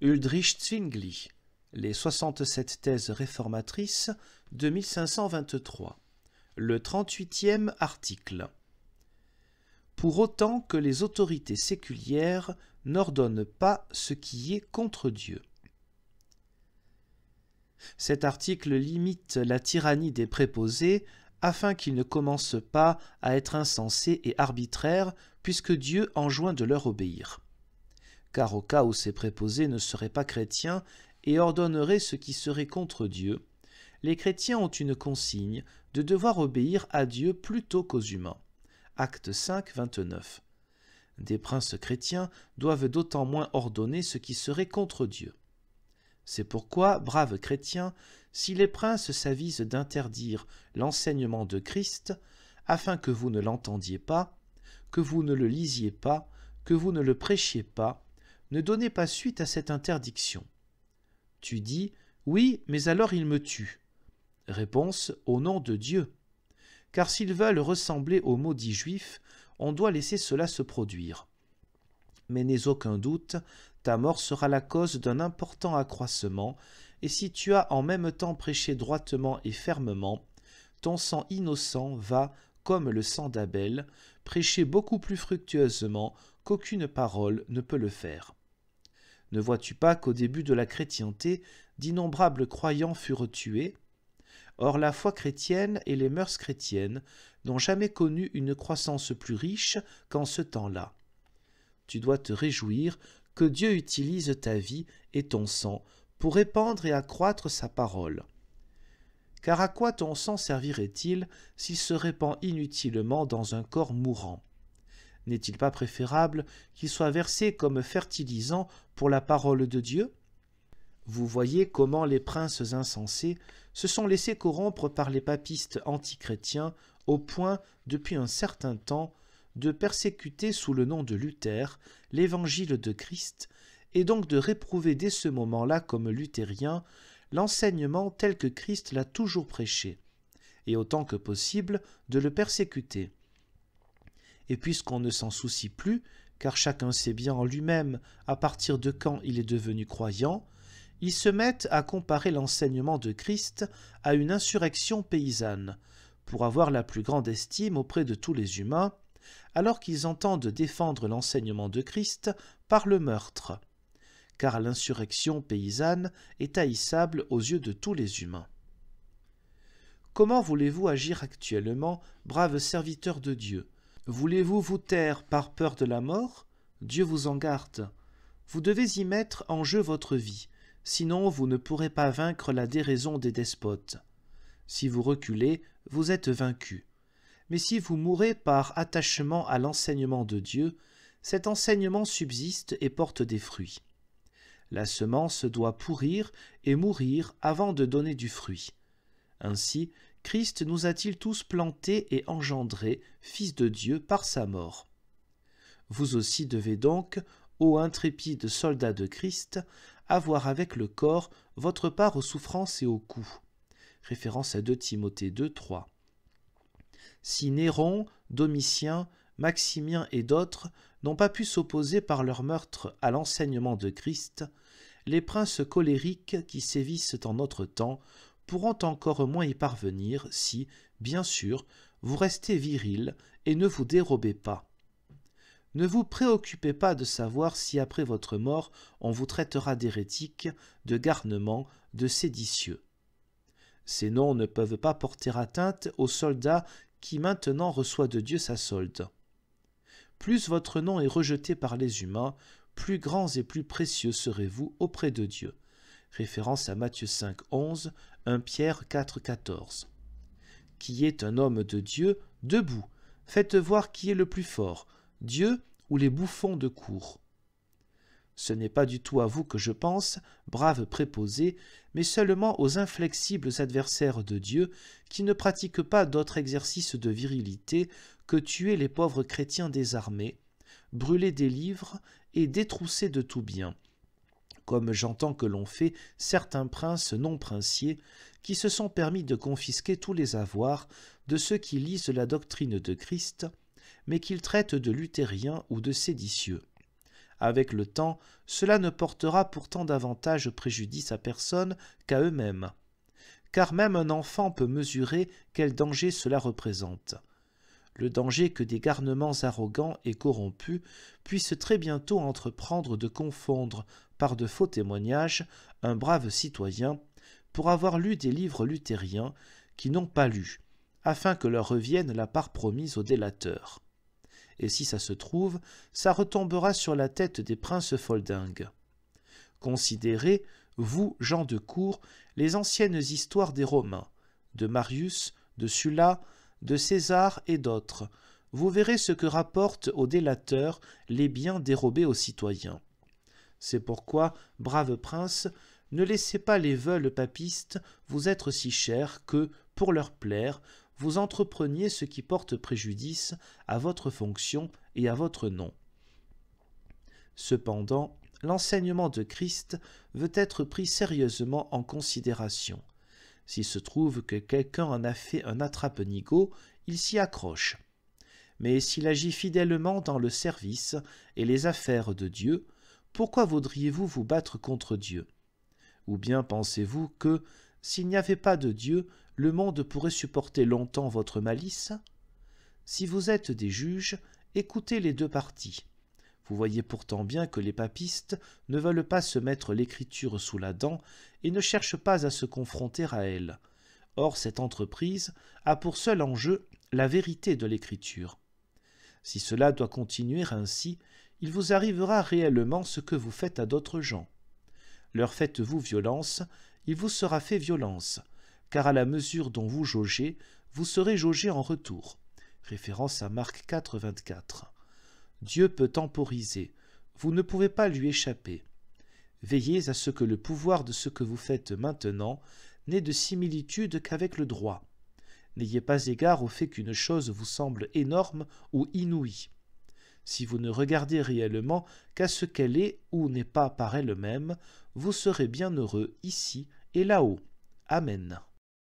Ulrich Zwingli, les 67 thèses réformatrices de 1523. Le 38e article. Pour autant que les autorités séculières n'ordonnent pas ce qui est contre Dieu. Cet article limite la tyrannie des préposés afin qu'ils ne commencent pas à être insensés et arbitraires puisque Dieu enjoint de leur obéir. Car au cas où ces préposés ne seraient pas chrétiens et ordonneraient ce qui serait contre Dieu, les chrétiens ont une consigne de devoir obéir à Dieu plutôt qu'aux humains. Acte 5, 29. Des princes chrétiens doivent d'autant moins ordonner ce qui serait contre Dieu. C'est pourquoi, braves chrétiens, si les princes s'avisent d'interdire l'enseignement de Christ, afin que vous ne l'entendiez pas, que vous ne le lisiez pas, que vous ne le prêchiez pas, ne donnez pas suite à cette interdiction. Tu dis, oui, mais alors ils me tuent. Réponse, au nom de Dieu. Car s'ils veulent ressembler aux maudits juifs, on doit laisser cela se produire. Mais n'aie aucun doute, ta mort sera la cause d'un important accroissement, et si tu as en même temps prêché droitement et fermement, ton sang innocent va, comme le sang d'Abel, prêcher beaucoup plus fructueusement qu'aucune parole ne peut le faire. Ne vois-tu pas qu'au début de la chrétienté, d'innombrables croyants furent tués ? Or la foi chrétienne et les mœurs chrétiennes n'ont jamais connu une croissance plus riche qu'en ce temps-là. Tu dois te réjouir que Dieu utilise ta vie et ton sang pour répandre et accroître sa parole. Car à quoi ton sang servirait-il s'il se répand inutilement dans un corps mourant ? N'est-il pas préférable qu'il soit versé comme fertilisant pour la parole de Dieu ? Vous voyez comment les princes insensés se sont laissés corrompre par les papistes antichrétiens au point, depuis un certain temps, de persécuter sous le nom de Luther l'évangile de Christ et donc de réprouver dès ce moment-là comme luthérien l'enseignement tel que Christ l'a toujours prêché, et autant que possible de le persécuter. Et puisqu'on ne s'en soucie plus, car chacun sait bien en lui-même à partir de quand il est devenu croyant, ils se mettent à comparer l'enseignement de Christ à une insurrection paysanne, pour avoir la plus grande estime auprès de tous les humains, alors qu'ils entendent défendre l'enseignement de Christ par le meurtre, car l'insurrection paysanne est haïssable aux yeux de tous les humains. Comment voulez-vous agir actuellement, braves serviteurs de Dieu ? Voulez-vous vous taire par peur de la mort ? Dieu vous en garde. Vous devez y mettre en jeu votre vie, sinon vous ne pourrez pas vaincre la déraison des despotes. Si vous reculez, vous êtes vaincu. Mais si vous mourrez par attachement à l'enseignement de Dieu, cet enseignement subsiste et porte des fruits. La semence doit pourrir et mourir avant de donner du fruit. Ainsi, Christ nous a-t-il tous plantés et engendrés, fils de Dieu, par sa mort. Vous aussi devez donc, ô intrépides soldats de Christ, avoir avec le corps votre part aux souffrances et aux coups. Référence à 2 Timothée 2, 3. Si Néron, Domitien, Maximien et d'autres n'ont pas pu s'opposer par leur meurtre à l'enseignement de Christ, les princes colériques qui sévissent en notre temps pourront encore moins y parvenir si, bien sûr, vous restez virils et ne vous dérobez pas. Ne vous préoccupez pas de savoir si après votre mort on vous traitera d'hérétique, de garnement, de séditieux. Ces noms ne peuvent pas porter atteinte au soldat qui maintenant reçoit de Dieu sa solde. Plus votre nom est rejeté par les humains, plus grands et plus précieux serez-vous auprès de Dieu. Référence à Matthieu 5, 11, 1 Pierre 4, 14. Qui est un homme de Dieu, debout, faites voir qui est le plus fort, Dieu ou les bouffons de cour. Ce n'est pas du tout à vous que je pense, braves préposés, mais seulement aux inflexibles adversaires de Dieu qui ne pratiquent pas d'autre exercice de virilité que tuer les pauvres chrétiens désarmés, brûler des livres et détrousser de tout bien, comme j'entends que l'on fait certains princes non princiers qui se sont permis de confisquer tous les avoirs de ceux qui lisent la doctrine de Christ, mais qu'ils traitent de luthériens ou de séditieux. Avec le temps, cela ne portera pourtant davantage préjudice à personne qu'à eux-mêmes. Car même un enfant peut mesurer quel danger cela représente. Le danger que des garnements arrogants et corrompus puissent très bientôt entreprendre de confondre, par de faux témoignages, un brave citoyen, pour avoir lu des livres luthériens qui n'ont pas lu, afin que leur revienne la part promise aux délateurs. Et si ça se trouve, ça retombera sur la tête des princes foldingues. Considérez, vous, gens de cour, les anciennes histoires des Romains, de Marius, de Sulla, de César et d'autres. Vous verrez ce que rapportent aux délateurs les biens dérobés aux citoyens. C'est pourquoi, braves princes, ne laissez pas les veules papistes vous être si chers que, pour leur plaire, vous entrepreniez ce qui porte préjudice à votre fonction et à votre nom. Cependant, l'enseignement de Christ veut être pris sérieusement en considération. S'il se trouve que quelqu'un en a fait un attrape-nigaud, il s'y accroche. Mais s'il agit fidèlement dans le service et les affaires de Dieu, pourquoi voudriez-vous vous battre contre Dieu? Ou bien pensez-vous que, s'il n'y avait pas de Dieu, le monde pourrait supporter longtemps votre malice? Si vous êtes des juges, écoutez les deux parties. Vous voyez pourtant bien que les papistes ne veulent pas se mettre l'Écriture sous la dent et ne cherchent pas à se confronter à elle. Or, cette entreprise a pour seul enjeu la vérité de l'Écriture. Si cela doit continuer ainsi, il vous arrivera réellement ce que vous faites à d'autres gens. Leur faites-vous violence, il vous sera fait violence, car à la mesure dont vous jaugez, vous serez jaugé en retour. Référence à Marc 4, 24. Dieu peut temporiser, vous ne pouvez pas lui échapper. Veillez à ce que le pouvoir de ce que vous faites maintenant n'ait de similitude qu'avec le droit. N'ayez pas égard au fait qu'une chose vous semble énorme ou inouïe. Si vous ne regardez réellement qu'à ce qu'elle est ou n'est pas par elle-même, vous serez bien heureux ici et là-haut. Amen.